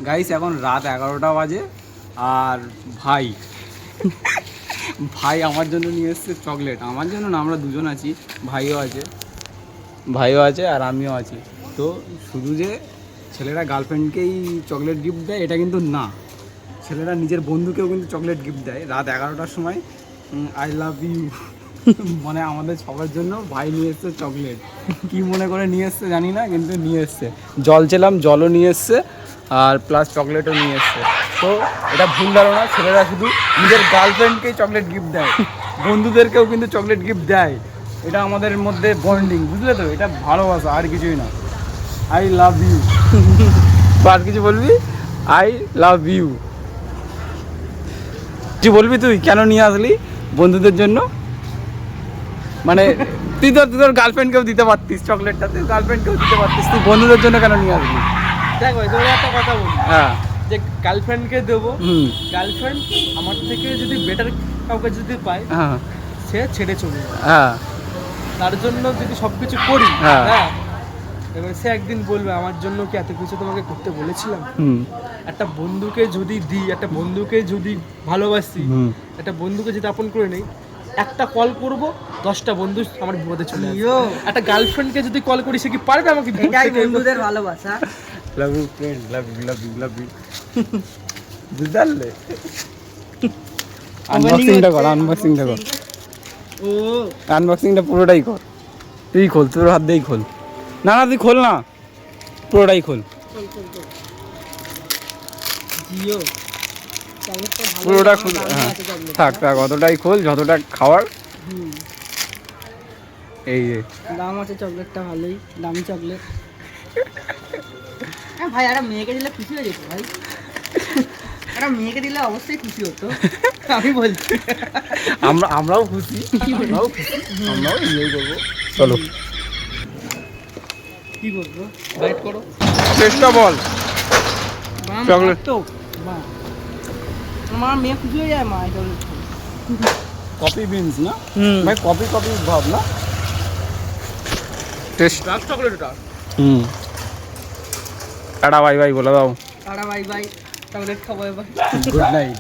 Guys এখন রাত 11টা বাজে আর ভাই ভাই আমার জন্য নিয়ে এসছে চকলেট। আমার জন্য না, আমরা দুজন আছি, ভাইও আছে আর আমিও আছি। তো শুধু যে ছেলেরা গার্লফ্রেন্ডকেই চকলেট গিফট দেয় এটা কিন্তু না, ছেলেরা নিজের বন্ধুকেও কিন্তু চকলেট গিফট দেয় রাত 11টার সময়। আই লাভ ইউ মানে আমাদের সবার জন্য ভাই নিয়ে এসছে চকলেট। কি মনে করে নিয়ে এসছে জানি না, কিন্তু নিয়ে এসছে। জল চেলাম, জলও নিয়ে এসছে আর প্লাস চকলেটও নিয়ে এসছে। তো এটা ভুল ধারণা, ছেলেরা শুধু নিজের গার্লফ্রেন্ডকেই চকলেট গিফট দেয়, বন্ধুদেরকেও কিন্তু চকলেট গিফট দেয়। এটা আমাদের মধ্যে বন্ডিং, বুঝলে তো? এটা ভালোবাসা, আর কিছুই না। I love you. আর কিছু বলবি? I love you. তুই বলবি তুই কেন নিয়ে আসলি বন্ধুদের জন্য? মানে তুই তোর গার্লফ্রেন্ডকেও দিতে পারতিস চকলেটটা, তুই গার্লফ্রেন্ডকেও দিতে পারতিস, তুই বন্ধুদের জন্য কেন নিয়ে আসলি? দেখ ভাই, তোর একটা কথা বলি, হ্যাঁ, যে গার্লফ্রেন্ডকে দেবো, গার্লফ্রেন্ড আমার থেকে যদি বেটার কাউকে যদি পায়, হ্যাঁ, সে ছেড়ে চলে যাবে। হ্যাঁ, তার জন্য যদি সব কিছু করি, হ্যাঁ। হ্যাঁ, এবার সে একদিন বলবে আমার জন্য কি এত কিছু তোমাকে করতে বলেছিলাম। একটা বন্ধুকে যদি দিই, একটা বন্ধুকে যদি ভালোবাসি, একটা বন্ধুকে যদি আপন করে নেই, একটা কল করব 10টা বন্ধু আমার বিপদে চলে আসবে। একটা গার্লফ্রেন্ডকে যদি কল করি, সে কি পারবে আমাকে? এটাই বন্ধুদের ভালোবাসা। Love you friend, love you, love you, love you. বুঝতে পারলে? আনবক্সিংটা কর, আনবক্সিংটা কর, ও আনবক্সিংটা পুরোটাই কর। তুই খোল, তোর হাত দিয়েই খোল। না না, তুই খোল না, পুরোটাই খোল, জিও চকলেটটা ভালো, পুরোটা খোল। হ্যাঁ, থাক থাক, অতটাই খোল যতটা খাওয়ার। এই যে দাম আছে চকলেটটা, ভালোই দামি চকলেট। হ্যাঁ ভাই, একটা মেয়েকে দিলে খুশি হয়ে যেত ভাই, একটা মেয়েকে দিলে অবশ্যই খুশি হতো। আমি বলছি আমরাও খুশি, আমরাও এনজয় করবো। চলো কি করবো, বাইট করো। চেষ্টা বল। চকলেট তো আমার মেয়ে খুশি হয়ে যায়, মা এই চকলেট কফি বিনস না ভাই, কফি ভাব না টেস্ট। ডার্ক চকলেট এটা। টাটা বাই বাই বলে দাও। তারা বাই বাই, চকলেট খাবো এবার। Good night.